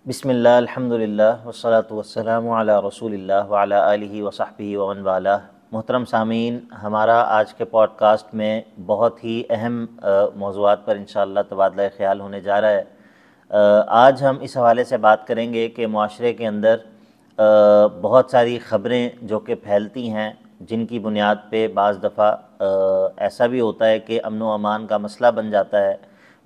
بسم اللہ الحمدللہ والصلاة والسلام علی رسول اللہ وعلی آلہ وصحبہ ومن والہ۔ محترم سامعین، ہمارا آج کے پوڈ کاسٹ میں بہت ہی اہم موضوعات پر انشاءاللہ تبادلہ خیال ہونے جا رہا ہے۔ آج ہم اس حوالے سے بات کریں گے کہ معاشرے کے اندر بہت ساری خبریں جو کہ پھیلتی ہیں، جن کی بنیاد پہ بعض دفعہ ایسا بھی ہوتا ہے کہ امن و امان کا مسئلہ بن جاتا ہے۔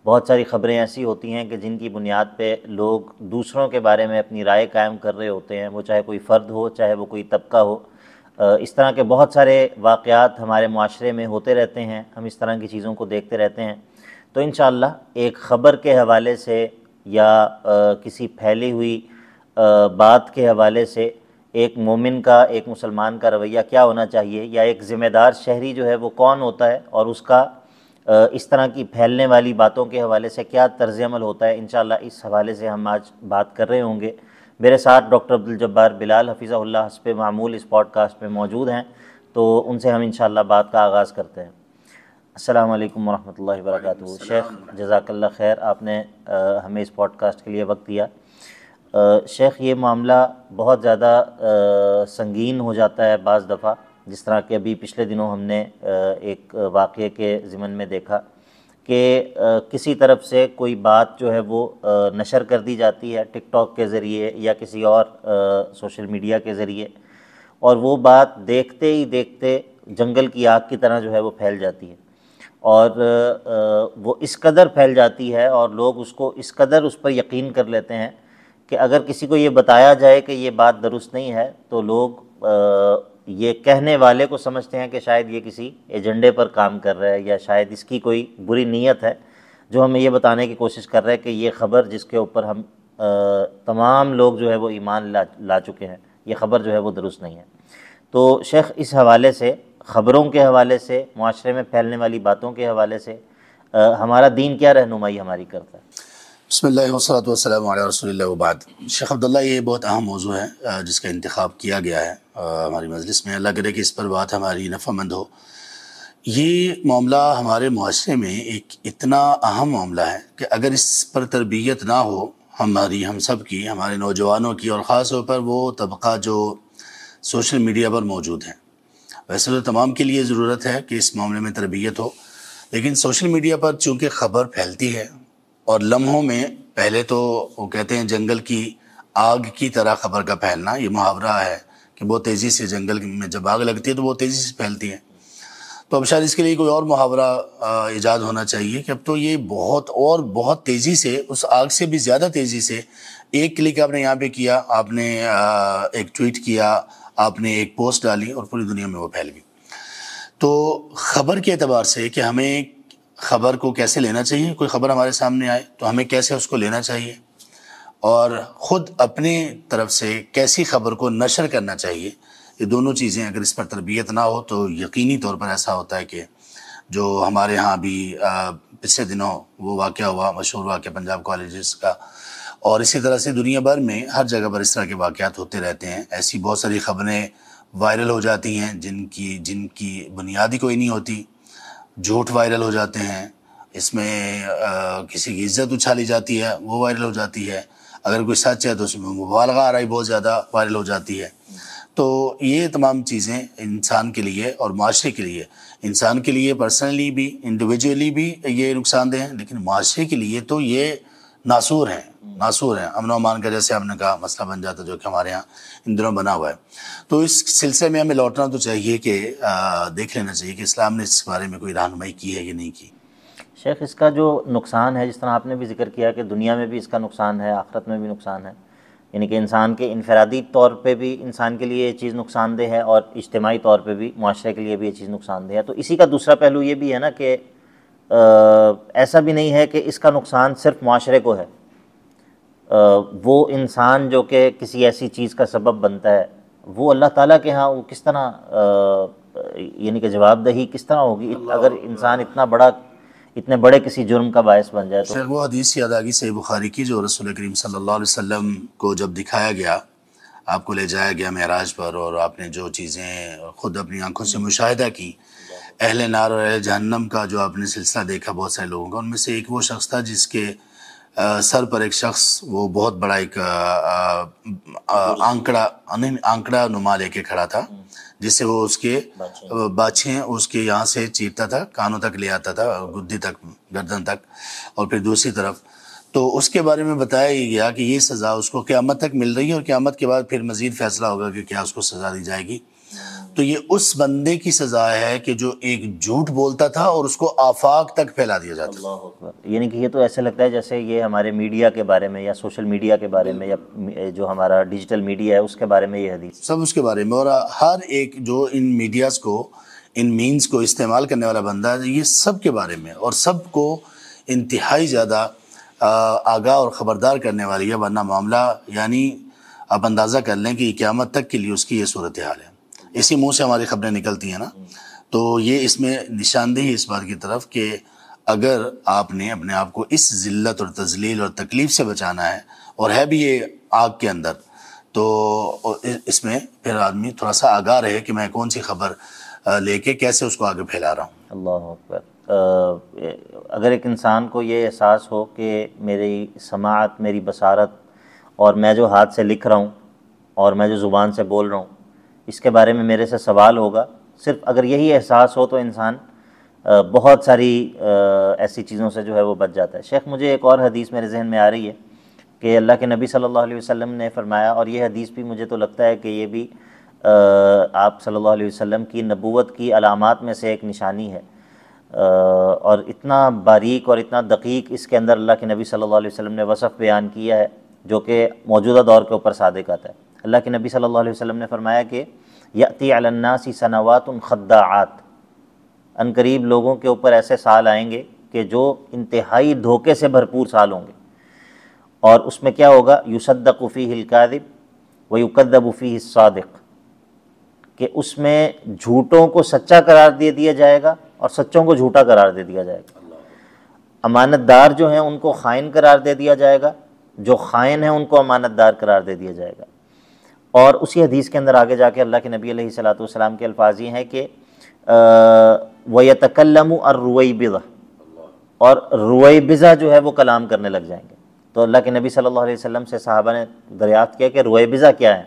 بہت ساری خبریں ایسی ہوتی ہیں کہ جن کی بنیاد پہ لوگ دوسروں کے بارے میں اپنی رائے قائم کر رہے ہوتے ہیں، وہ چاہے کوئی فرد ہو، چاہے وہ کوئی طبقہ ہو۔ اس طرح کے بہت سارے واقعات ہمارے معاشرے میں ہوتے رہتے ہیں، ہم اس طرح کی چیزوں کو دیکھتے رہتے ہیں۔ تو انشاءاللہ ایک خبر کے حوالے سے یا کسی پھیلی ہوئی بات کے حوالے سے ایک مومن کا، ایک مسلمان کا رویہ کیا ہونا چاہیے، یا ایک ذمہ دار شہری جو ہے وہ کون ہوتا ہے، اور اس کا اس طرح کی پھیلنے والی باتوں کے حوالے سے کیا طرز عمل ہوتا ہے، انشاءاللہ اس حوالے سے ہم آج بات کر رہے ہوں گے۔ میرے ساتھ ڈاکٹر عبدالجبار بلال حفظہ اللہ حسب معمول اس پوڈ کاسٹ میں موجود ہیں، تو ان سے ہم انشاءاللہ بات کا آغاز کرتے ہیں۔ السلام علیکم ورحمۃ اللہ وبرکاتہ۔ شیخ جزاک اللہ خیر، آپ نے ہمیں اس پوڈ کاسٹ کے لیے وقت دیا۔ شیخ، یہ معاملہ بہت زیادہ سنگین ہو جاتا ہے بعض دفعہ، جس طرح کہ ابھی پچھلے دنوں ہم نے ایک واقعے کے ضمن میں دیکھا کہ کسی طرف سے کوئی بات جو ہے وہ نشر کر دی جاتی ہے ٹک ٹاک کے ذریعے یا کسی اور سوشل میڈیا کے ذریعے، اور وہ بات دیکھتے ہی دیکھتے جنگل کی آگ کی طرح جو ہے وہ پھیل جاتی ہے، اور وہ اس قدر پھیل جاتی ہے اور لوگ اس کو اس قدر اس پر یقین کر لیتے ہیں کہ اگر کسی کو یہ بتایا جائے کہ یہ بات درست نہیں ہے تو لوگ یہ کہنے والے کو سمجھتے ہیں کہ شاید یہ کسی ایجنڈے پر کام کر رہا ہے، یا شاید اس کی کوئی بری نیت ہے جو ہمیں یہ بتانے کی کوشش کر رہا ہے کہ یہ خبر جس کے اوپر ہم تمام لوگ جو ہے وہ ایمان لا چکے ہیں، یہ خبر جو ہے وہ درست نہیں ہے۔ تو شیخ، اس حوالے سے، خبروں کے حوالے سے، معاشرے میں پھیلنے والی باتوں کے حوالے سے ہمارا دین کیا رہنمائی ہماری کرتا ہے؟ بسم اللہ والصلاۃ والسلام علی رسول اللہ وبعد۔ شیخ عبداللہ، یہ بہت اہم موضوع ہے جس کا انتخاب کیا گیا ہے ہماری مجلس میں۔ اللہ کرے کہ اس پر بات ہماری نفع مند ہو۔ یہ معاملہ ہمارے معاشرے میں ایک اتنا اہم معاملہ ہے کہ اگر اس پر تربیت نہ ہو ہم سب کی، ہمارے نوجوانوں کی، اور خاص طور پر وہ طبقہ جو سوشل میڈیا پر موجود ہیں، ویسے تو تمام کے لیے ضرورت ہے کہ اس معاملے میں تربیت ہو، لیکن سوشل میڈیا پر چونکہ خبر پھیلتی ہے اور لمحوں میں، پہلے تو وہ کہتے ہیں جنگل کی آگ کی طرح خبر کا پھیلنا، یہ محاورہ ہے کہ بہت تیزی سے جنگل میں جب آگ لگتی ہے تو بہت تیزی سے پھیلتی ہے۔ تو اب شاید اس کے لیے کوئی اور محاورہ ایجاد ہونا چاہیے کہ اب تو یہ بہت تیزی سے، اس آگ سے بھی زیادہ تیزی سے، ایک کلک آپ نے یہاں پہ کیا، آپ نے ایک ٹویٹ کیا، آپ نے ایک پوسٹ ڈالی اور پوری دنیا میں وہ پھیل گئی۔ تو خبر کے اعتبار سے کہ ہمیں خبر کو کیسے لینا چاہیے، کوئی خبر ہمارے سامنے آئے تو ہمیں کیسے اس کو لینا چاہیے، اور خود اپنے طرف سے کیسی خبر کو نشر کرنا چاہیے، یہ دونوں چیزیں اگر اس پر تربیت نہ ہو تو یقینی طور پر ایسا ہوتا ہے کہ جو ہمارے ہاں بھی پچھلے دنوں وہ واقعہ ہوا، مشہور واقعہ پنجاب کالجز کا، اور اسی طرح سے دنیا بھر میں ہر جگہ پر اس طرح کے واقعات ہوتے رہتے ہیں۔ ایسی بہت ساری خبریں وائرل ہو جاتی ہیں جن کی بنیادی کوئی نہیں ہوتی، جھوٹ وائرل ہو جاتے ہیں، اس میں کسی کی عزت اچھالی جاتی ہے، وہ وائرل ہو جاتی ہے، اگر کوئی سچ ہے تو اس میں مبالغہ آ رہی بہت زیادہ وائرل ہو جاتی ہے۔ تو یہ تمام چیزیں انسان کے لیے اور معاشرے کے لیے، انسان کے لیے پرسنلی بھی، انڈیویجولی بھی یہ نقصان دہ ہیں، لیکن معاشرے کے لیے تو یہ ناسور ہیں۔ امن و امان کا جیسے آپ نے کہا مسئلہ بن جاتا، جو کہ ہمارے ہاں ان دنوں بنا ہوا ہے۔ تو اس سلسلے میں ہمیں لوٹنا تو چاہیے کہ دیکھ لینا چاہیے کہ اسلام نے اس بارے میں کوئی رہنمائی کی ہے یا نہیں کی۔ شیخ، اس کا جو نقصان ہے، جس طرح آپ نے بھی ذکر کیا کہ دنیا میں بھی اس کا نقصان ہے، آخرت میں بھی نقصان ہے، یعنی کہ انسان کے انفرادی طور پہ بھی انسان کے لیے یہ چیز نقصان دہ ہے، اور اجتماعی طور پہ بھی معاشرے کے لیے بھی یہ چیز نقصان دہ ہے۔ تو اسی کا دوسرا پہلو یہ بھی ہے نا کہ ایسا بھی نہیں ہے کہ اس کا نقصان صرف معاشرے کو ہے، وہ انسان جو کہ کسی ایسی چیز کا سبب بنتا ہے، وہ اللہ تعالیٰ کے ہاں وہ کس طرح یعنی کہ جواب دہی کس طرح ہوگی اگر انسان اتنے بڑے کسی جرم کا باعث بن جائے تو؟ شیخ، وہ حدیث یاد آ گئی صحیح بخاری کی، جو رسول کریم صلی اللہ علیہ وسلم کو جب دکھایا گیا، آپ کو لے جایا گیا معراج پر، اور آپ نے جو چیزیں خود اپنی آنکھوں سے مشاہدہ کی، اہل نار اور اہل جہنم کا جو آپ نے سلسلہ دیکھا بہت سارے لوگوں کا، ان میں سے ایک وہ شخص تھا جس کے سر پر ایک شخص وہ بہت بڑا ایک آنکڑا نما لے کے کھڑا تھا، جس سے وہ اس کے باچھیں اس کے یہاں سے چیرتا تھا، کانوں تک لے آتا تھا، گدی تک، گردن تک، اور پھر دوسری طرف. تو اس کے بارے میں بتایا ہی گیا کہ یہ سزا اس کو قیامت تک مل رہی ہے، اور قیامت کے بعد پھر مزید فیصلہ ہوگا کہ کیا اس کو سزا دی جائے گی. تو یہ اس بندے کی سزا ہے کہ جو ایک جھوٹ بولتا تھا اور اس کو آفاق تک پھیلا دیا جاتا تھا. اللہ اکبر. یعنی کہ یہ تو ایسا لگتا ہے جیسے یہ ہمارے میڈیا کے بارے میں یا سوشل میڈیا کے بارے میں یا جو ہمارا ڈیجیٹل میڈیا ہے اس کے بارے میں یہ حدیث سب اس کے بارے میں. اور ہر ایک جو ان میڈیاز کو، ان مینز کو استعمال کرنے والا بندہ ہے، یہ سب کے بارے میں، اور سب کو انتہائی زیادہ آگاہ اور خبردار کرنے والی ہے. ورنہ معاملہ یعنی آپ اندازہ کر لیں کہ قیامت تک کے لیے اس کی یہ صورتحال ہے. اسی منہ سے ہماری خبریں نکلتی ہیں نا. تو یہ اس میں نشاندہی اس بات کی طرف کہ اگر آپ نے اپنے آپ کو اس ذلت اور تذلیل اور تکلیف سے بچانا ہے، اور ہے بھی یہ آگ کے اندر، تو اس میں پھر آدمی تھوڑا سا آگاہ رہے کہ میں کون سی خبر لے کے کیسے اس کو آگے پھیلا رہا ہوں. اللہ اکبر. اگر ایک انسان کو یہ احساس ہو کہ میری سماعت، میری بصارت، اور میں جو ہاتھ سے لکھ رہا ہوں اور میں جو زبان سے بول رہا ہوں، اس کے بارے میں میرے سے سوال ہوگا، صرف اگر یہی احساس ہو تو انسان بہت ساری ایسی چیزوں سے جو ہے وہ بچ جاتا ہے. شیخ مجھے ایک اور حدیث میرے ذہن میں آ رہی ہے کہ اللہ کے نبی صلی اللہ علیہ وسلم نے فرمایا، اور یہ حدیث بھی مجھے تو لگتا ہے کہ یہ بھی آپ صلی اللہ علیہ وسلم کی نبوت کی علامات میں سے ایک نشانی ہے، اور اتنا باریک اور اتنا دقیق اس کے اندر اللہ کے نبی صلی اللہ علیہ وسلم نے وصف بیان کیا ہے جو کہ موجودہ دور کے اوپر صادق آتا ہے. اللہ کے نبی صلی اللہ علیہ وسلم نے فرمایا کہ یأتی علی الناس سنوات خداعات، ان قریب لوگوں کے اوپر ایسے سال آئیں گے کہ جو انتہائی دھوکے سے بھرپور سال ہوں گے، اور اس میں کیا ہوگا، یصدق فیہ الکاذب ویکذب فیہ الصادق، کہ اس میں جھوٹوں کو سچا قرار دے دیا جائے گا اور سچوں کو جھوٹا قرار دے دیا جائے گا. امانت دار جو ہیں ان کو خائن قرار دے دیا جائے گا، جو خائن ہیں ان کو امانت دار قرار دے دیا جائے گا. اور اسی حدیث کے اندر آگے جا کے اللہ کے نبی علیہ الصلوۃ والسلام کے الفاظ یہ ہیں کہ وَيَتَكَلَّمُ الرُّوَيْبِضَةُ، اور رویبضہ جو ہے وہ کلام کرنے لگ جائیں گے. تو اللہ کے نبی صلی اللہ علیہ وسلم سے صحابہ نے دریافت کیا کہ رویبضہ کیا ہے؟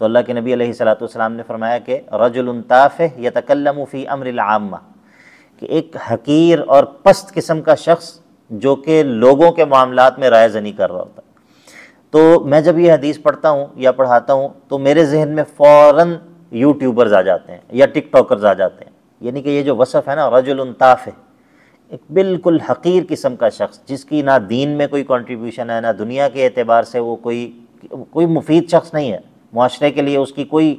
تو اللہ کے نبی علیہ الصلوۃ والسلام نے فرمایا کہ رجل تافہ یتکلم فی امر العامہ، کہ ایک حقیر اور پست قسم کا شخص جو کہ لوگوں کے معاملات میں رائے زنی کر رہا ہوتا ہے. تو میں جب یہ حدیث پڑھتا ہوں یا پڑھاتا ہوں تو میرے ذہن میں فوراً یوٹیوبرز آ جاتے ہیں یا ٹک ٹاکرز آ جاتے ہیں. یعنی کہ یہ جو وصف ہے نا، رجل تافہ، ایک بالکل حقیر قسم کا شخص جس کی نہ دین میں کوئی کنٹریبیوشن ہے، نہ دنیا کے اعتبار سے وہ کوئی مفید شخص نہیں ہے، معاشرے کے لیے اس کی کوئی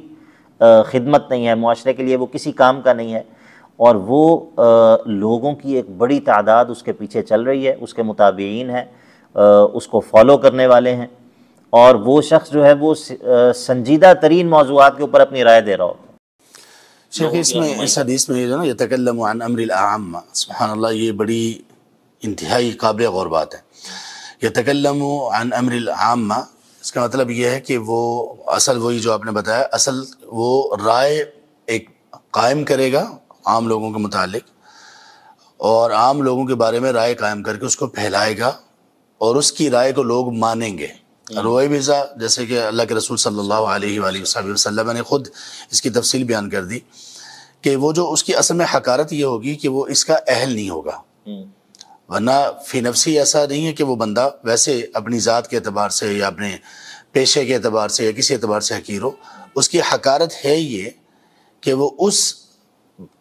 خدمت نہیں ہے، معاشرے کے لیے وہ کسی کام کا نہیں ہے، اور وہ لوگوں کی ایک بڑی تعداد اس کے پیچھے چل رہی ہے، اس کے متابعین ہیں، اس کو فالو کرنے والے ہیں، اور وہ شخص جو ہے وہ سنجیدہ ترین موضوعات کے اوپر اپنی رائے دے رہا ہوتا ہے. شیخ اس حدیث میں جو نا یتکلم عن امر العامہ، سبحان اللہ، یہ بڑی انتہائی قابل غور بات ہے. یتکلم عن امر العامہ، اس کا مطلب یہ ہے کہ وہ اصل وہی جو آپ نے بتایا، اصل وہ رائے ایک قائم کرے گا عام لوگوں کے متعلق، اور عام لوگوں کے بارے میں رائے قائم کر کے اس کو پھیلائے گا، اور اس کی رائے کو لوگ مانیں گے. رویبضہ، جیسے کہ اللہ کے رسول صلی اللہ علیہ وآلہ وسلم نے خود اس کی تفصیل بیان کر دی کہ وہ جو اس کی اصل میں حقارت یہ ہوگی کہ وہ اس کا اہل نہیں ہوگا. ورنہ فی نفسی ایسا نہیں ہے کہ وہ بندہ ویسے اپنی ذات کے اعتبار سے یا اپنے پیشے کے اعتبار سے یا کسی اعتبار سے حقیر ہو. اس کی حقارت ہے یہ کہ وہ اس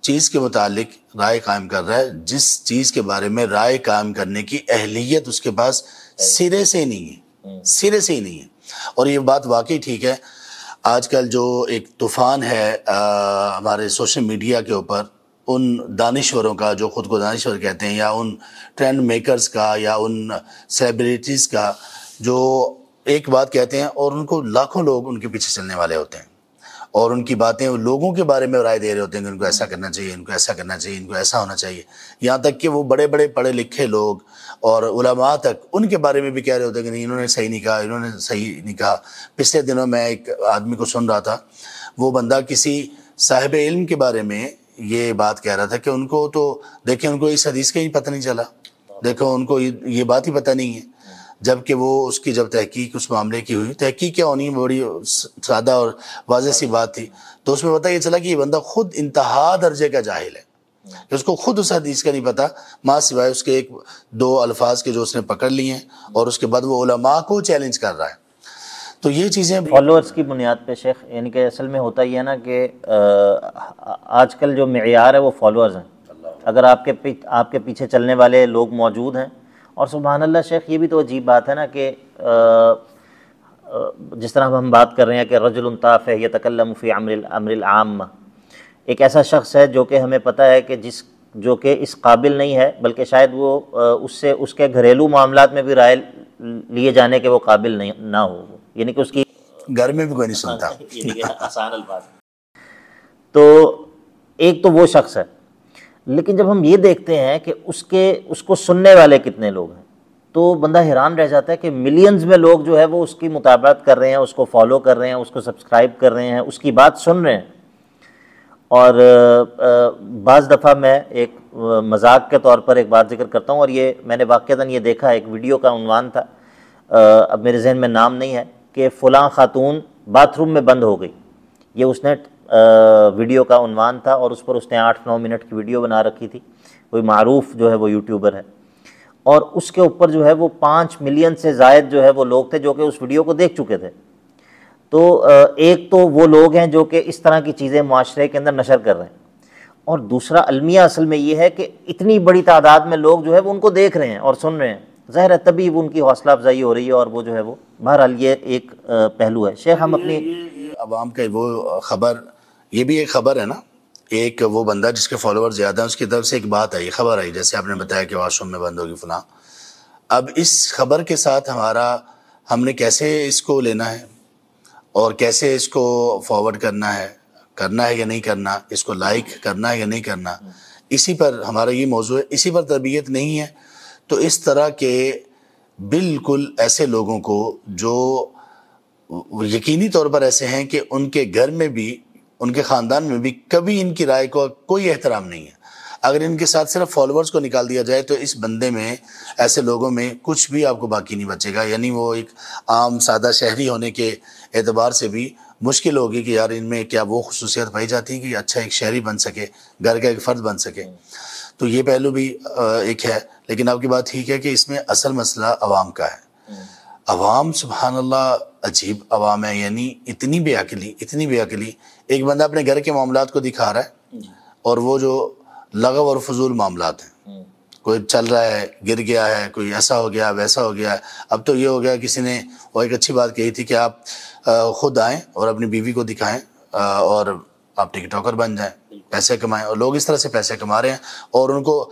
چیز کے متعلق رائے قائم کر رہا ہے جس چیز کے بارے میں رائے قائم کرنے کی اہلیت اس کے پاس سرے سے نہیں ہے، سرے سے ہی نہیں ہے. اور یہ بات واقعی ٹھیک ہے. آج کل جو ایک طوفان ہے ہمارے سوشل میڈیا کے اوپر ان دانشوروں کا جو خود کو دانشور کہتے ہیں، یا ان ٹرینڈ میکرز کا، یا ان سیلیبریٹیز کا جو ایک بات کہتے ہیں اور ان کو لاکھوں لوگ ان کے پیچھے چلنے والے ہوتے ہیں، اور ان کی باتیں لوگوں کے بارے میں رائے دے رہے ہوتے ہیں کہ ان کو ایسا کرنا چاہیے، ان کو ایسا کرنا چاہیے، ان کو ایسا ہونا چاہیے. یہاں تک کہ وہ بڑے بڑے پڑھے لکھے لوگ اور علماء تک ان کے بارے میں بھی کہہ رہے ہوتے ہیں کہ نہیں، انہوں نے صحیح نہیں کہا، انہوں نے صحیح نہیں کہا. پچھلے دنوں میں ایک آدمی کو سن رہا تھا، وہ بندہ کسی صاحب علم کے بارے میں یہ بات کہہ رہا تھا کہ ان کو تو دیکھیں، ان کو اس حدیث کا ہی پتہ نہیں چلا، دیکھو ان کو یہ بات ہی پتہ نہیں ہے. جب کہ وہ اس کی جب تحقیق اس معاملے کی ہوئی، تحقیق کیا ہونی بڑی سادہ اور واضح سی بات تھی، تو اس میں پتہ یہ چلا کہ یہ بندہ خود انتہا درجے کا جاہل ہے، کہ اس کو خود اس حدیث کا نہیں پتہ، ماں سوائے اس کے ایک دو الفاظ کے جو اس نے پکڑ لیے ہیں، اور اس کے بعد وہ علماء کو چیلنج کر رہا ہے۔ تو یہ چیزیں فالوورز کی بنیاد پہ شیخ، یعنی کہ اصل میں ہوتا یہ ہے نا کہ آج کل جو معیار ہے وہ فالوورز ہیں۔ اگر آپ کے پیچھے چلنے والے لوگ موجود ہیں، اور سبحان اللہ شیخ یہ بھی تو عجیب بات ہے نا کہ جس طرح ہم بات کر رہے ہیں کہ رجل تافہ یتکلم فی امر العامہ، ایک ایسا شخص ہے جو کہ ہمیں پتہ ہے کہ جو کہ اس قابل نہیں ہے، بلکہ شاید وہ اس کے گھریلو معاملات میں بھی رائے لیے جانے کے وہ قابل نہ ہو، یعنی کہ اس کی گھر میں بھی کوئی نہیں سنتا۔ آسان الفاظ۔ تو ایک تو وہ شخص ہے، لیکن جب ہم یہ دیکھتے ہیں کہ اس کو سننے والے کتنے لوگ ہیں، تو بندہ حیران رہ جاتا ہے کہ ملینز میں لوگ جو ہے وہ اس کی متابعت کر رہے ہیں، اس کو فالو کر رہے ہیں، اس کو سبسکرائب کر رہے ہیں، اس کی بات سن رہے ہیں۔ اور بعض دفعہ میں ایک مذاق کے طور پر ایک بات ذکر کرتا ہوں، اور یہ میں نے واقعتاً یہ دیکھا، ایک ویڈیو کا عنوان تھا، اب میرے ذہن میں نام نہیں ہے، کہ فلاں خاتون باتھ روم میں بند ہو گئی، یہ اس نے ویڈیو کا عنوان تھا، اور اس پر اس نے 8-9 منٹ کی ویڈیو بنا رکھی تھی، کوئی معروف جو ہے وہ یوٹیوبر ہے، اور اس کے اوپر جو ہے وہ 5 ملین سے زائد جو ہے وہ لوگ تھے جو کہ اس ویڈیو کو دیکھ چکے تھے۔ تو ایک تو وہ لوگ ہیں جو کہ اس طرح کی چیزیں معاشرے کے اندر نشر کر رہے ہیں، اور دوسرا المیہ اصل میں یہ ہے کہ اتنی بڑی تعداد میں لوگ جو ہے وہ ان کو دیکھ رہے ہیں اور سن رہے ہیں، ظاہر ہے تبھی وہ ان کی حوصلہ افزائی ہو رہی ہے، اور وہ جو ہے وہ بہرحال یہ ایک پہلو ہے۔ شیخ ہم اپنی عوام کا وہ خبر، یہ بھی ایک خبر ہے نا، ایک وہ بندہ جس کے فالوور زیادہ ہیں اس کی طرف سے ایک بات آئی، خبر آئی، جیسے آپ نے بتایا کہ واش روم میں بند ہوگی فلاں۔ اب اس خبر کے ساتھ ہم نے کیسے اس کو لینا ہے، اور کیسے اس کو فارورڈ کرنا ہے یا نہیں کرنا، اس کو لائک کرنا ہے یا نہیں کرنا، اسی پر ہمارا یہ موضوع ہے، اسی پر تربیت نہیں ہے۔ تو اس طرح کے بالکل ایسے لوگوں کو جو یقینی طور پر ایسے ہیں کہ ان کے گھر میں بھی، ان کے خاندان میں بھی کبھی ان کی رائے کو کوئی احترام نہیں ہے، اگر ان کے ساتھ صرف فالوورز کو نکال دیا جائے تو اس بندے میں، ایسے لوگوں میں کچھ بھی آپ کو باقی نہیں بچے گا، یعنی وہ ایک عام سادہ شہری ہونے کے اعتبار سے بھی مشکل ہوگی کہ یار ان میں کیا وہ خصوصیت پائی جاتی ہے کہ اچھا ایک شہری بن سکے، گھر کا ایک فرد بن سکے۔ تو یہ پہلو بھی ایک ہے، لیکن آپ کی بات ٹھیک ہے کہ اس میں اصل مسئلہ عوام کا ہے۔ عوام سبحان اللہ عجیب عوام ہے، یعنی اتنی بے عقلی، ایک بندہ اپنے گھر کے معاملات کو دکھا رہا ہے، اور وہ جو لغو اور فضول معاملات ہیں، کوئی چل رہا ہے، گر گیا ہے، کوئی ایسا ہو گیا ویسا ہو گیا۔ اب تو یہ ہو گیا، کسی نے وہ ایک اچھی بات کہی تھی کہ آپ خود آئیں اور اپنی بیوی کو دکھائیں اور آپ ٹک ٹاکر بن جائیں، پیسے کمائیں، اور لوگ اس طرح سے پیسے کما رہے ہیں، اور ان کو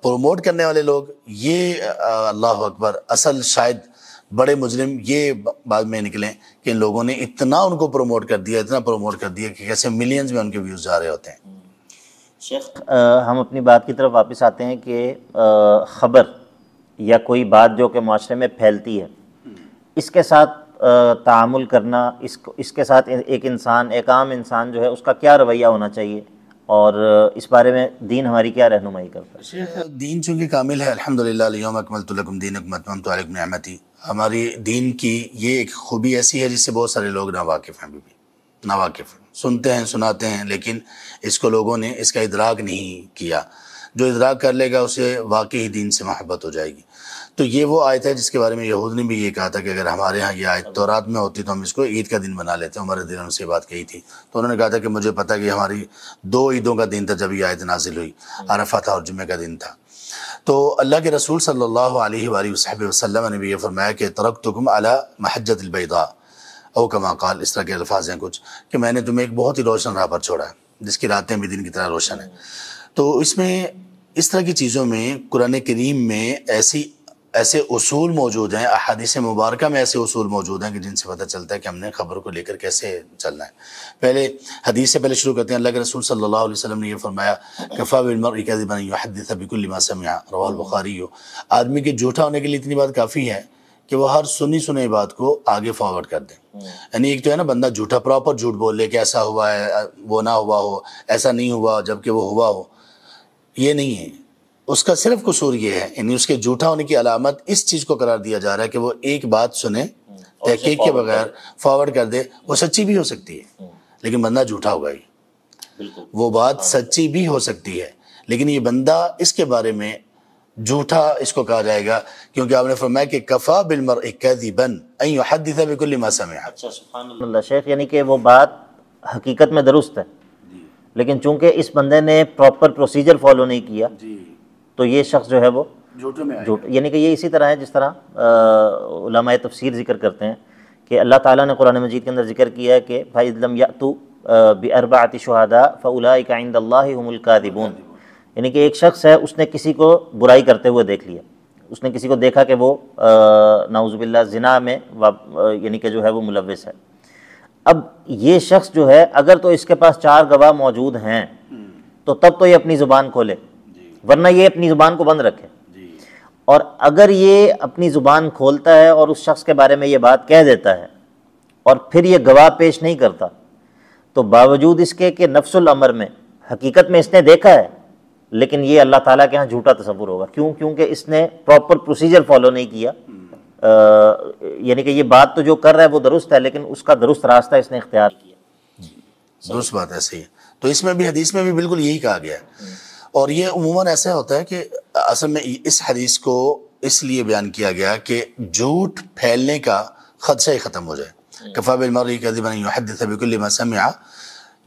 پروموٹ کرنے والے لوگ، یہ اللہ اکبر، اصل شاید بڑے مجرم یہ بعد میں نکلیں کہ ان لوگوں نے اتنا ان کو پروموٹ کر دیا کہ کیسے ملینز میں ان کے ویوز جا رہے ہوتے ہیں۔ شیخ ہم اپنی بات کی طرف واپس آتے ہیں کہ خبر یا کوئی بات جو کہ معاشرے میں پھیلتی ہے، اس کے ساتھ تعامل کرنا، اس کے ساتھ ایک عام انسان جو ہے اس کا کیا رویہ ہونا چاہیے، اور اس بارے میں دین ہماری کیا رہنمائی کرتا ہے؟ دین چونکہ کامل ہے، الحمدللہ الیوم اکملت لکم دینکم واتممت علیکم نعمتی، ہماری دین کی یہ ایک خوبی ایسی ہے جس سے بہت سارے لوگ ناواقف ہیں، ناواقف ہیں، سنتے ہیں سناتے ہیں، لیکن اس کو لوگوں نے اس کا ادراک نہیں کیا۔ جو ادراک کر لے گا اسے واقعی دین سے محبت ہو جائے گی۔ تو یہ وہ آیت ہے جس کے بارے میں یہود نے بھی یہ کہا تھا کہ اگر ہمارے ہاں یہ آیت تورات میں ہوتی تو ہم اس کو عید کا دن بنا لیتے، عمر رضی اللہ عنہ سے بات کہی تھی، تو انہوں نے کہا تھا کہ مجھے پتہ کہ ہماری 2 عیدوں کا دن تھا جب یہ آیت نازل ہوئی، عرفہ تھا اور جمعہ کا دن تھا۔ تو اللہ کے رسول صلی اللہ علیہ وآلہ وسلم نے بھی یہ فرمایا کہ ترکتکم علی محجۃ البیضاء او کما قال، اس طرح کے الفاظ ہیں کچھ، کہ میں نے تمہیں ایک بہت ہی روشن راہ پر چھوڑا ہے جس کی راتیں بھی دن کی طرح روشن ہیں۔ تو اس میں اس طرح کی چیزوں میں قرآن کریم میں ایسے اصول موجود ہیں، احادیث مبارکہ میں ایسے اصول موجود ہیں کہ جن سے پتہ چلتا ہے کہ ہم نے خبر کو لے کر کیسے چلنا ہے۔ پہلے حدیث سے پہلے شروع کرتے ہیں، اللہ کے رسول صلی اللہ علیہ وسلم نے یہ فرمایا کفیٰ بالمرء کذبا ان یحدث بکل ما سمع، رواه البخاری۔ آدمی کے جھوٹا ہونے کے لیے اتنی بات کافی ہے کہ وہ ہر سنی بات کو آگے فارورڈ کر دیں۔ یعنی ایک تو ہے نا بندہ جھوٹا، پراپر جھوٹ بول لے کہ ایسا ہوا ہے، وہ نہ ہوا ہو، ایسا نہیں ہوا جبکہ وہ ہوا ہو، یہ نہیں ہے۔ اس کا صرف قصور یہ ہے، یعنی اس کے جھوٹا ہونے کی علامت اس چیز کو قرار دیا جا رہا ہے کہ وہ ایک بات سنے تحقیق کے بغیر فارورڈ کر دے. وہ سچی بھی ہو سکتی ہے لیکن بندہ جھوٹا ہوگا ہی. وہ بات سچی بھی ہو سکتی ہے لیکن یہ بندہ اس کے بارے میں جھوٹا اس کو کہا جائے گا، کیونکہ آپ نے فرمایا کہ کفا بالمرء کذبا ان یحدث بكل ما سمع. اچھا سبحان اللہ شیخ، یعنی کہ وہ بات حقیقت میں درست ہے لیکن چونکہ اس بندے نے پراپر پروسیجر فالو نہیں کیا تو یہ شخص جو ہے وہ جھوٹ، یعنی کہ یہ اسی طرح ہے جس طرح علماء تفسیر ذکر کرتے ہیں کہ اللہ تعالیٰ نے قرآن مجید کے اندر ذکر کیا ہے کہ فَإِذْ لَمْ يَأْتُوا بِأَرْبَعَةِ شُهَدَاءَ فَأُولَٰئِكَ عِندَ اللَّهِ هُمُ الْكَاذِبُونَ. یعنی کہ ایک شخص ہے، اس نے کسی کو برائی کرتے ہوئے دیکھ لیا، اس نے کسی کو دیکھا کہ وہ نعوذ باللہ زنا میں یعنی کہ جو ہے وہ ملوث ہے. اب یہ شخص جو ہے اگر تو اس کے پاس 4 گواہ موجود ہیں تو تب تو یہ اپنی زبان کھولے، ورنہ یہ اپنی زبان کو بند رکھے. اور اگر یہ اپنی زبان کھولتا ہے اور اس شخص کے بارے میں یہ بات کہہ دیتا ہے اور پھر یہ گواہ پیش نہیں کرتا تو باوجود اس کے کہ نفس الامر میں حقیقت میں اس نے دیکھا ہے لیکن یہ اللہ تعالیٰ کے ہاں جھوٹا تصور ہوگا. کیوں؟ کیونکہ اس نے پراپر پروسیجر فالو نہیں کیا. یعنی کہ یہ بات تو جو کر رہا ہے وہ درست ہے لیکن اس کا درست راستہ اس نے اختیار کیا. درست بات ہے، صحیح. تو اس میں بھی حدیث میں بھی بالکل یہی کہا گیا ہے. اور یہ عموماً ایسا ہوتا ہے کہ اصل میں اس حدیث کو اس لیے بیان کیا گیا کہ جھوٹ پھیلنے کا خدشہ ہی ختم ہو جائے. کفا بالمرء کذبا ان یحدث بكل ما سمع،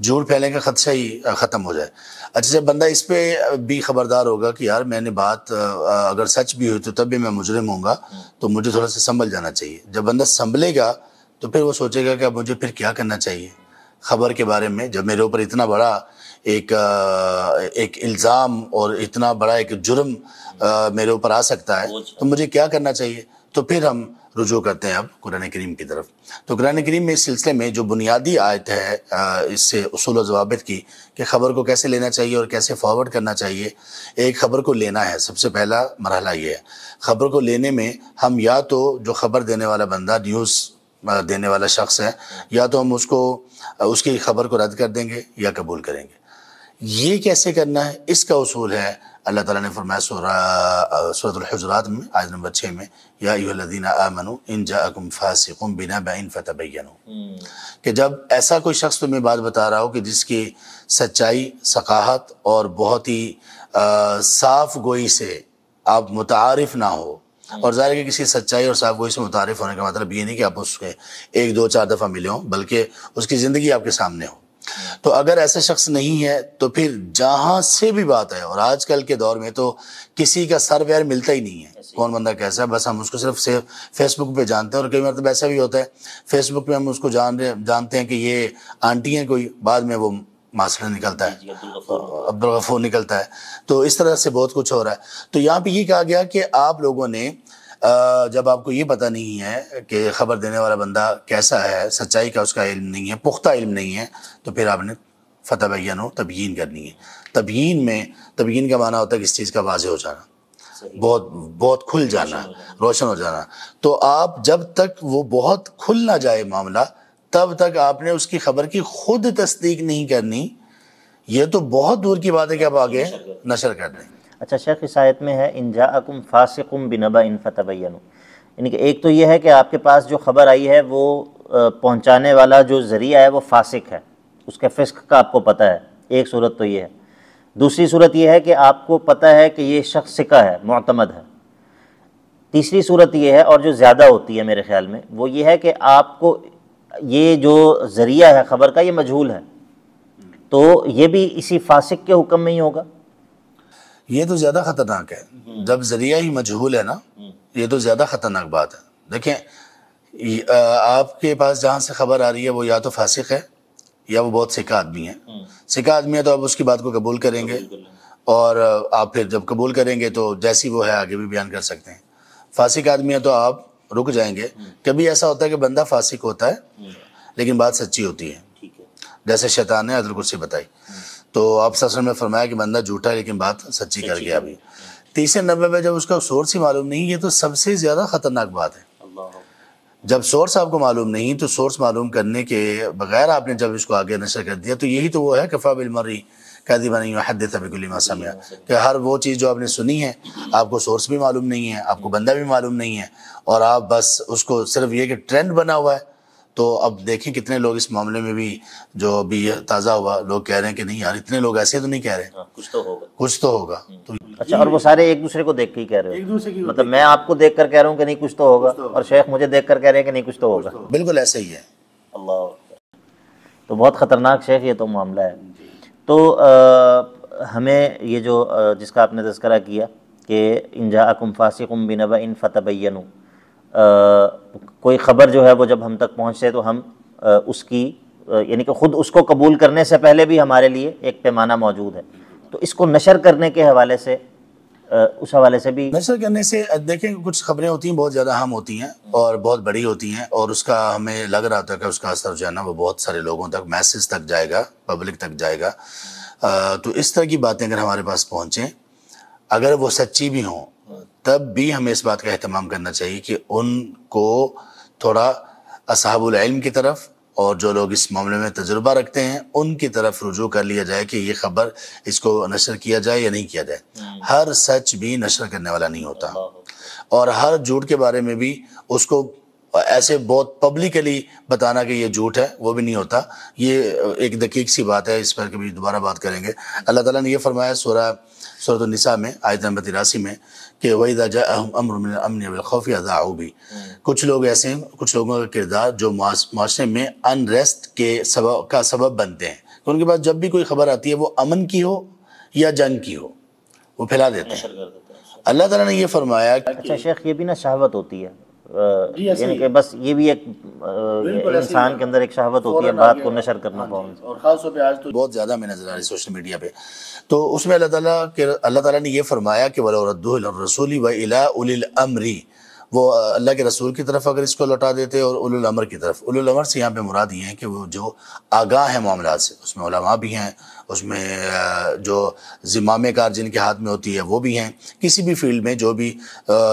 جھوٹ پھیلنے کا خدشہ ہی ختم ہو جائے. اچھا، جب بندہ اس پہ بھی خبردار ہوگا کہ یار میں نے بات اگر سچ بھی ہوئی تو تب بھی میں مجرم ہوں گا تو مجھے تھوڑا سا سنبھل جانا چاہیے. جب بندہ سنبھلے گا تو پھر وہ سوچے گا کہ اب مجھے پھر کیا کرنا چاہیے خبر کے بارے میں. جب میرے اوپر اتنا بڑا ایک الزام اور اتنا بڑا ایک جرم میرے اوپر آ سکتا ہے تو مجھے کیا کرنا چاہیے. تو پھر ہم رجوع کرتے ہیں اب قرآن کریم کی طرف. تو قرآن کریم میں اس سلسلے میں جو بنیادی آیت ہے اس سے اصول و ضوابط کی کہ خبر کو کیسے لینا چاہیے اور کیسے فارورڈ کرنا چاہیے. ایک خبر کو لینا ہے، سب سے پہلا مرحلہ یہ ہے. خبر کو لینے میں ہم یا تو جو خبر دینے والا بندہ، نیوز دینے والا شخص ہے، یا تو ہم اس کی خبر کو رد کر دیں گے یا قبول کریں گے. یہ کیسے کرنا ہے؟ اس کا اصول ہے اللہ تعالیٰ نے فرمایا سورۃ الحجرات میں آیت نمبر 6 میں، یا ایھا الذین آمنوا ان جاءکم فاسق بنبأ فتبینوا، کہ جب ایسا کوئی شخص تمہیں بات بتا رہا ہو کہ جس کی سچائی، ثقافت اور بہت ہی صاف گوئی سے آپ متعارف نہ ہو. اور ظاہر ہے کہ کسی سچائی اور صاف گوئی سے متعارف ہونے کا مطلب یہ نہیں کہ آپ اس کے 1 2 4 دفعہ ملے ہوں، بلکہ اس کی زندگی آپ کے سامنے ہو. تو اگر ایسا شخص نہیں ہے تو پھر جہاں سے بھی بات ہے، اور آج کل کے دور میں تو کسی کا سر ویر ملتا ہی نہیں ہے کون بندہ کیسا ہے، بس ہم اس کو صرف فیس بک پہ جانتے ہیں. اور کئی مرتبہ ایسا بھی ہوتا ہے فیس بک پہ ہم اس کو جانتے ہیں کہ یہ آنٹی ہیں کوئی، بعد میں وہ ماسٹر نکلتا ہے، عبدالغفور نکلتا ہے. تو اس طرح سے بہت کچھ ہو رہا ہے. تو یہاں پہ یہ کہا گیا کہ آپ لوگوں نے جب آپ کو یہ پتہ نہیں ہے کہ خبر دینے والا بندہ کیسا ہے، سچائی کا اس کا علم نہیں ہے، پختہ علم نہیں ہے، تو پھر آپ نے فتبینوا، تبیین کرنی ہے. تبیین کا معنی ہوتا ہے کس چیز کا واضح ہو جانا، بہت کھل جانا، روشن ہو جانا. تو آپ جب تک وہ بہت کھل نہ جائے معاملہ تب تک آپ نے اس کی خبر کی خود تصدیق نہیں کرنی. یہ تو بہت دور کی بات ہے کہ آپ آگے نشر کر دیں. اچھا شیخ، اس آیت میں ہے ان جاءکم فاسق بنبأ فتبینوا، یعنی کہ ایک تو یہ ہے کہ آپ کے پاس جو خبر آئی ہے وہ پہنچانے والا جو ذریعہ ہے وہ فاسق ہے، اس کے فسق کا آپ کو پتہ ہے. ایک صورت تو یہ ہے. دوسری صورت یہ ہے کہ آپ کو پتہ ہے کہ یہ شخص ثقہ ہے، معتمد ہے. تیسری صورت یہ ہے، اور جو زیادہ ہوتی ہے میرے خیال میں، وہ یہ ہے کہ آپ کو یہ جو ذریعہ ہے خبر کا یہ مجہول ہے، تو یہ بھی اسی فاسق کے حکم میں ہی ہوگا. یہ تو زیادہ خطرناک ہے. جب ذریعہ ہی مجہول ہے نا، یہ تو زیادہ خطرناک بات ہے. دیکھیں آپ کے پاس جہاں سے خبر آ رہی ہے وہ یا تو فاسق ہے یا وہ بہت ثقہ آدمی ہے. ثقہ آدمی ہے تو آپ اس کی بات کو قبول کریں گے، اور آپ پھر جب قبول کریں گے تو جیسی وہ ہے آگے بھی بیان کر سکتے ہیں. فاسق آدمی ہے تو آپ رک جائیں گے. کبھی ایسا ہوتا ہے کہ بندہ فاسق ہوتا ہے لیکن بات سچی ہوتی ہے، جیسے شیطان نے آیت الکرسی بتائی. تو آپ صلی اللہ علیہ وسلم نے فرمایا کہ بندہ جھوٹا ہے لیکن بات سچی کر گیا. ابھی تیسرے نمبر پہ جب اس کا سورس ہی معلوم نہیں، یہ تو سب سے زیادہ خطرناک بات ہے. جب سورس آپ کو معلوم نہیں تو سورس معلوم کرنے کے بغیر آپ نے جب اس کو آگے نشر کر دیا تو یہی تو وہ ہے کفا بالمرء کاذبا یحدث بکل ما سمع، کہ ہر وہ چیز جو آپ نے سنی ہے آپ کو سورس بھی معلوم نہیں ہے، آپ کو بندہ بھی معلوم نہیں ہے، اور آپ بس اس کو صرف یہ کہ ٹرینڈ بنا ہوا ہے۔ تو اب دیکھیں کتنے لوگ اس معاملے میں بھی جو ابھی تازہ ہوا لوگ کہہ رہے ہیں کہ نہیں یار اتنے لوگ ایسے تو نہیں کہہ رہے، کچھ تو ہوگا، کچھ تو ہوگا۔ تو اچھا، اور وہ سارے ایک دوسرے کو دیکھ کے ہی کہہ رہے ہو؟ مطلب میں آپ کو دیکھ کر کہہ رہا ہوں کہ نہیں کچھ تو ہوگا، اور شیخ مجھے دیکھ کر کہہ رہے ہیں کہ نہیں کچھ تو ہوگا۔ بالکل ایسے ہی ہے۔ اللہ اکبر۔ تو بہت خطرناک شیخ یہ تو معاملہ ہے۔ تو ہمیں یہ جو جس کا آپ نے تذکرہ کیا کہ ان جاءکم فاسق بنبأ فتبینوا، کوئی خبر جو ہے وہ جب ہم تک پہنچے تو ہم اس کی یعنی کہ خود اس کو قبول کرنے سے پہلے بھی ہمارے لیے ایک پیمانہ موجود ہے، تو اس کو نشر کرنے کے حوالے سے اس حوالے سے بھی نشر کرنے سے دیکھیں کچھ خبریں ہوتی ہیں بہت زیادہ اہم ہوتی ہیں اور بہت بڑی ہوتی ہیں، اور اس کا ہمیں لگ رہا تھا کہ اس کا اثر جو ہے نا وہ بہت سارے لوگوں تک، میسج تک جائے گا، پبلک تک جائے گا۔ تو اس طرح کی باتیں اگر ہمارے پاس پہنچیں، اگر وہ سچی بھی ہوں، تب بھی ہمیں اس بات کا اہتمام کرنا چاہیے کہ ان کو تھوڑا اصحاب العلم کی طرف اور جو لوگ اس معاملے میں تجربہ رکھتے ہیں ان کی طرف رجوع کر لیا جائے کہ یہ خبر اس کو نشر کیا جائے یا نہیں کیا جائے۔ ہر سچ بھی نشر کرنے والا نہیں ہوتا، اور ہر جھوٹ کے بارے میں بھی اس کو ایسے بہت پبلکلی بتانا کہ یہ جھوٹ ہے وہ بھی نہیں ہوتا۔ یہ ایک دقیق سی بات ہے، اس پر کبھی دوبارہ بات کریں گے۔ اللہ تعالیٰ نے یہ فرمایا سورۃ النساء میں آیت نمبر 83 میں کہ وَإِذَا جَاءَهُمْ أَمْرٌ مِّنَ الْأَمْنِ وَالْخَوْفِ أَذَاعُوا بِهِ۔ کچھ لوگ ایسے ہیں، کچھ لوگوں کا کردار جو معاشرے میں انریسٹ کا سبب بنتے ہیں، کہ ان کے پاس جب بھی کوئی خبر آتی ہے وہ امن کی ہو یا جنگ کی ہو وہ پھیلا دیتے ہیں۔ اللہ تعالیٰ نے یہ فرمایا۔ اچھا شیخ، یہ بھی نا شہوت ہوتی ہے، یعنی کہ بس یہ بھی ایک انسان کے اندر ایک شہوت ہوتی ہے بات کو نشر کرنا فوراً، اور خاص طور پہ آج تو بہت زیادہ میں نظر آ رہی ہے سوشل میڈیا پہ۔ تو اس میں اللہ تعالیٰ نے یہ فرمایا کہ وَلَوْ رَدُّوهُ إِلَى الرَّسُولِ وَإِلَىٰ أُولِي الْأَمْرِ، وہ اللہ کے رسول کی طرف اگر اس کو لوٹا دیتے اور اولو الامر کی طرف۔ اولو الامر سے یہاں پہ مراد یہ ہے کہ وہ جو آگاہ ہیں معاملات سے، اس میں علماء بھی ہیں، اس میں جو زمام کار جن کے ہاتھ میں ہوتی ہے وہ بھی ہیں، کسی بھی فیلڈ میں جو بھی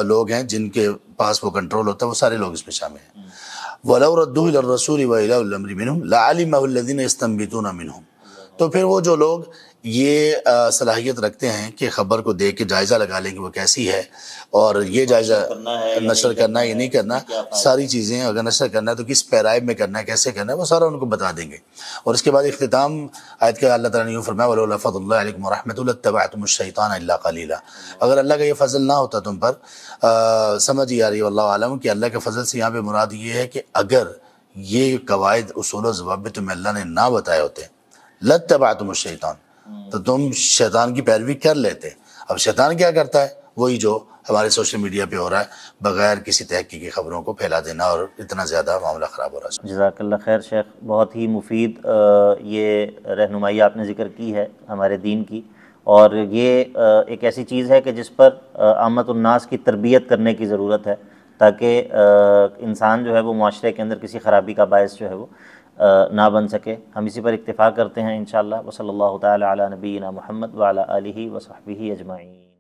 لوگ ہیں جن کے پاس وہ کنٹرول ہوتا ہے وہ سارے لوگ اس میں شامل ہیں۔ وَلَوْ رَدُّوهُ إِلَى الرَّسُولِ وَإِلَىٰ أُولِي الْأَمْرِ مِنْهُمْ لَعَلِمَهُ الَّذِينَ يَسْتَنبِطُونَ مِنْهُمْ۔ تو پھر وہ جو لوگ یہ صلاحیت رکھتے ہیں کہ خبر کو دیکھ کے جائزہ لگا لیں کہ وہ کیسی ہے، اور یہ جائزہ نشر کرنا ہے یا نہیں کرنا، ساری چیزیں اگر نشر کرنا ہے تو کس پیرائب میں کرنا ہے، کیسے کرنا ہے، وہ سارا ان کو بتا دیں گے۔ اور اس کے بعد اختتام آیت کا اللہ تعالیٰ نے یوں فرمایا وَلَوْلَا فَضْلُ اللَّهِ عَلَيْكُمْ وَرَحْمَتُهُ لَاتَّبَعْتُمُ الشَّيْطَانَ إِلَّا قَلِيلًا۔ اگر اللہ کا یہ فضل نہ ہوتا تم پر، سمجھ ہی آ رہی ہے واللہ عالم کہ اللہ کے فضل سے یہاں پہ مراد یہ ہے کہ اگر یہ قواعد اصول و ضوابط تمہیں اللہ نے نہ بتائے ہوتے لَاتَّبَعْتُمُ الشَّيْطَانَ، تو تم شیطان کی پیروی کر لیتے۔ اب شیطان کیا کرتا ہے؟ وہی جو ہمارے سوشل میڈیا پہ ہو رہا ہے، بغیر کسی تحقیقی خبروں کو پھیلا دینا، اور اتنا زیادہ معاملہ خراب ہو رہا ہے۔ جزاک اللہ خیر شیخ، بہت ہی مفید یہ رہنمائی آپ نے ذکر کی ہے ہمارے دین کی، اور یہ ایک ایسی چیز ہے کہ جس پر عامت الناس کی تربیت کرنے کی ضرورت ہے، تاکہ انسان جو ہے وہ معاشرے کے اندر کسی خرابی کا باعث جو ہے وہ نہ بن سکے۔ ہم اسی پر اکتفا کرتے ہیں انشاءاللہ۔ وصلی اللہ تعالی علی نبینا محمد وعلی آلہ وصحبہ اجمعین۔